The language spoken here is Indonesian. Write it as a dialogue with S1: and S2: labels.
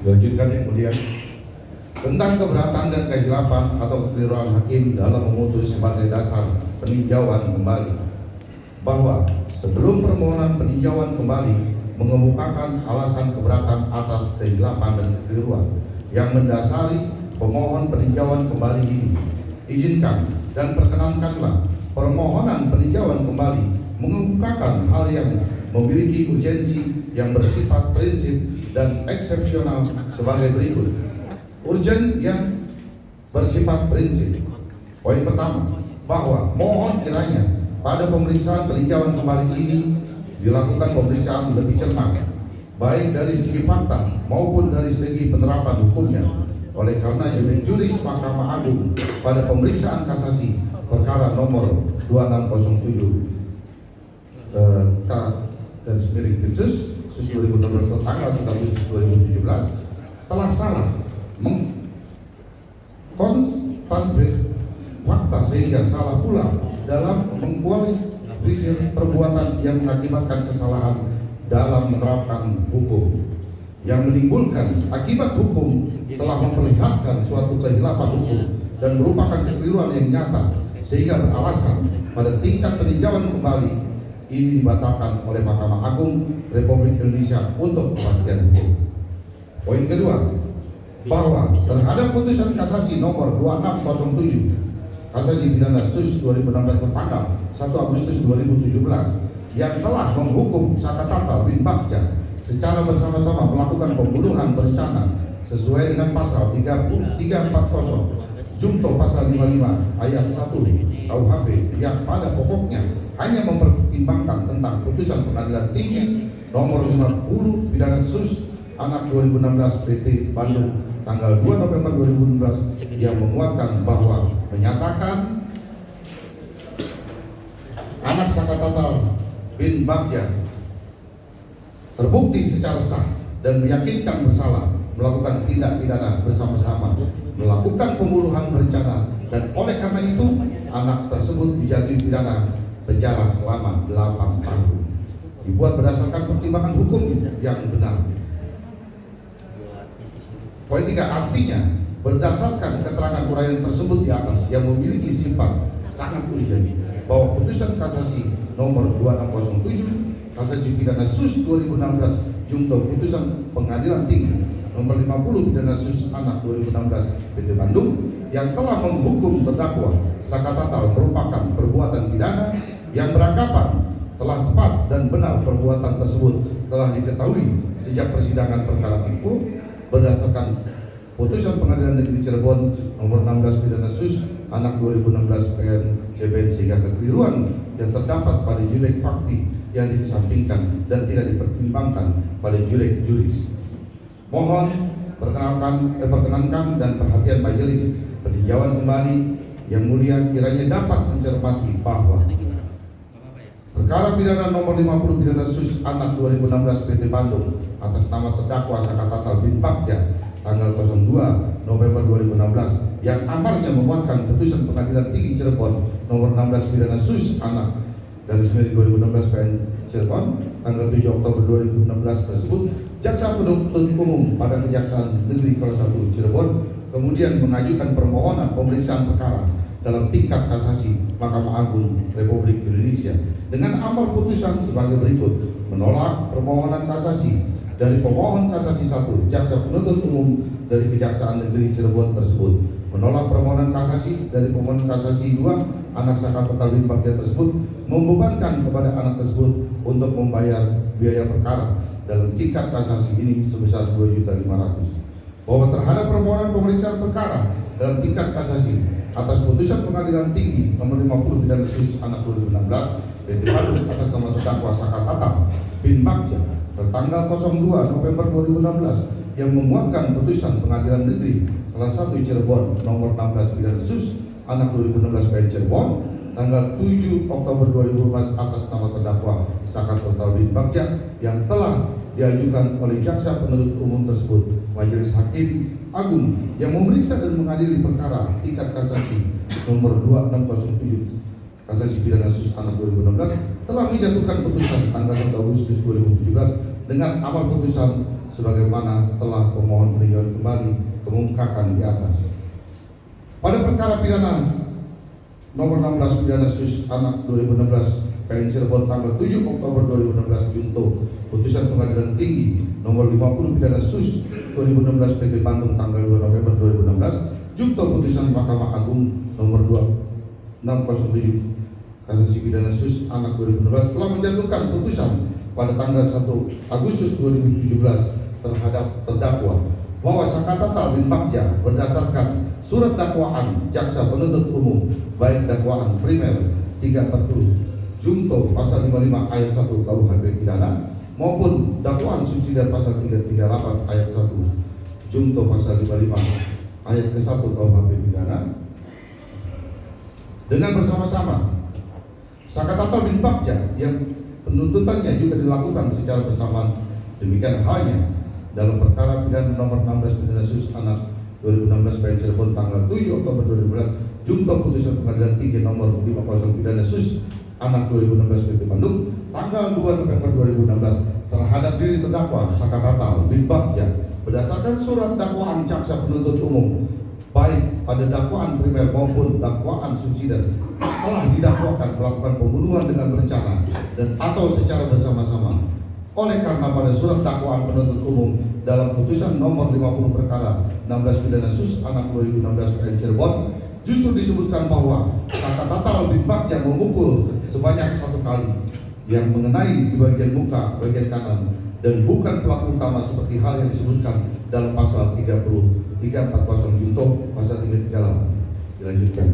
S1: Dilanjutkan yang kemudian tentang keberatan dan kehilapan atau kekeliruan hakim dalam memutus sebagai dasar peninjauan kembali, bahwa sebelum permohonan peninjauan kembali mengemukakan alasan keberatan atas kehilapan dan kekeliruan yang mendasari pemohon peninjauan kembali ini, izinkan dan perkenankanlah permohonan peninjauan kembali mengemukakan hal yang memiliki urgensi yang bersifat prinsip dan eksepsional sebagai berikut. Urgen yang bersifat prinsip. Poin pertama, bahwa mohon kiranya pada pemeriksaan peninjauan kembali ini dilakukan pemeriksaan lebih cermat, baik dari segi fakta maupun dari segi penerapan hukumnya. Oleh karena juris Mahkamah Agung pada pemeriksaan kasasi perkara nomor 2607 K/Sus 2016 tanggal 1 Agustus 2017 telah salah mengkonstatasi fakta sehingga salah pula dalam mengkualifikasi perbuatan yang mengakibatkan kesalahan dalam menerapkan hukum, yang menimbulkan akibat hukum telah memperlihatkan suatu kehilapan hukum dan merupakan kekeliruan yang nyata sehingga beralasan pada tingkat peninjauan kembali ini dibatalkan oleh Mahkamah Agung Republik Indonesia untuk kepastian hukum. Poin kedua, bahwa terhadap putusan kasasi nomor 2607 kasasi pidana Sus 2016 tanggal 1 Agustus 2017 yang telah menghukum Sakatatal bin Bagja secara bersama-sama melakukan pembunuhan berencana sesuai dengan pasal 340 Junto pasal 55 ayat 1 KUHP yang pada pokoknya hanya mempertimbangkan tentang putusan Pengadilan Tinggi nomor 50 pidana Sus anak 2016 PT Bandung tanggal 2 November 2016 yang menguatkan bahwa menyatakan anak Sakatatal bin Bagja terbukti secara sah dan meyakinkan bersalah melakukan tindak pidana bersama-sama melakukan pembunuhan berencana, dan oleh karena itu anak tersebut dijatuhi pidana penjara selama 8 tahun dibuat berdasarkan pertimbangan hukum yang benar. Poin 3, artinya berdasarkan keterangan uraian tersebut di atas yang memiliki sifat sangat urgen bahwa putusan kasasi nomor 2607 kasasi pidana Sus 2016 junto putusan Pengadilan Tinggi nomor 50 pidana Sus anak 2016 PT Bandung yang telah menghukum terdakwa Sakatatal merupakan perbuatan pidana yang beranggapan telah tepat dan benar. Perbuatan tersebut telah diketahui sejak persidangan perkara itu berdasarkan putusan Pengadilan Negeri Cirebon nomor 16 pidana Sus anak 2016 PN CBN, sehingga kekeliruan yang terdapat pada jurek fakti yang dikesampingkan dan tidak dipertimbangkan pada jurek juris. Mohon perkenankan dan perhatian majelis peninjauan kembali yang mulia kiranya dapat mencermati bahwa perkara pidana nomor 50 pidana Sus anak 2016 PT Bandung atas nama terdakwa Sakatatal bin Bagja tanggal 02 November 2016 yang amarnya memuatkan putusan Pengadilan Tinggi Cirebon nomor 16 pidana Sus anak garis miring 2016 PN Cirebon tanggal 7 Oktober 2016 tersebut, jaksa penuntut umum pada Kejaksaan Negeri Kelas 1 Cirebon kemudian mengajukan permohonan pemeriksaan perkara dalam tingkat kasasi Mahkamah Agung Republik Indonesia dengan amar putusan sebagai berikut: menolak permohonan kasasi dari pemohon kasasi 1 jaksa penuntut umum dari Kejaksaan Negeri Cirebon tersebut, menolak permohonan kasasi dari pemohon kasasi 2 anak Sakatatal bin Bagja tersebut, membebankan kepada anak tersebut untuk membayar biaya perkara dalam tingkat kasasi ini sebesar 2.500.000, bahwa terhadap permohonan pemeriksaan perkara dalam tingkat kasasi atas putusan Pengadilan Tinggi nomor 50 pidana Sus anak 2016 PT Bandung atas nama terdakwa Sakatatal bin Bagja tertanggal 02 November 2016 yang memuatkan putusan Pengadilan Negeri Kelas 1 Cirebon nomor 16 pidana Sus anak 2016 PN Cirebon tanggal 7 Oktober 2015 atas nama terdakwa Sakatatal bin Bagja yang telah diajukan oleh jaksa penuntut umum tersebut. Majelis Hakim Agung yang memeriksa dan mengadili perkara tingkat kasasi nomor 2607 kasasi pidana Sus anak 2016 telah menjatuhkan putusan tanggal 1 Agustus 2017 dengan amal putusan sebagaimana telah pemohon peninjauan kembali kemukakan di atas. Pada perkara pidana nomor 16 pidana sus anak 2016 PN Cirebon tanggal 7 Oktober 2016 junto putusan Pengadilan Tinggi nomor 50 pidana sus 2016 PT Bandung tanggal 2 November 2016 junto putusan Mahkamah Agung nomor 2607 kasasi pidana sus anak 2016 telah menjatuhkan putusan pada tanggal 1 Agustus 2017 terhadap terdakwa bahwa Sakatatal bin Bagja berdasarkan surat dakwaan jaksa penuntut umum baik dakwaan primer 340 junto pasal 55 ayat 1 KUHP pidana maupun dakwaan subsidiar pasal 338 ayat 1 junto pasal 55 ayat ke-1 KUHP pidana dengan bersama-sama Sakatatal bin Bagja yang penuntutannya juga dilakukan secara bersamaan. Demikian halnya dalam perkara pidana nomor 16 pidana sus anak 2016 PN Cirebon tanggal 7 Oktober 2012 junto putusan Pengadilan Tinggi nomor 50 pidana sus anak 2016 PT Bandung tanggal 2 November 2016 terhadap diri terdakwa Sakatatal bin Bagja berdasarkan surat dakwaan jaksa penuntut umum baik pada dakwaan primer maupun dakwaan subsidiar telah didakwakan melakukan pembunuhan dengan berencana dan atau secara bersama-sama. Oleh karena pada surat dakwaan penuntut umum dalam putusan nomor 50 perkara 16 pidana sus anak 2016 PN Cirebon justru disebutkan bahwa Sakatatal bin Bagja memukul sebanyak 1 kali yang mengenai di bagian muka bagian kanan dan bukan pelaku utama seperti hal yang disebutkan dalam pasal 340 junto pasal 338. Dilanjutkan.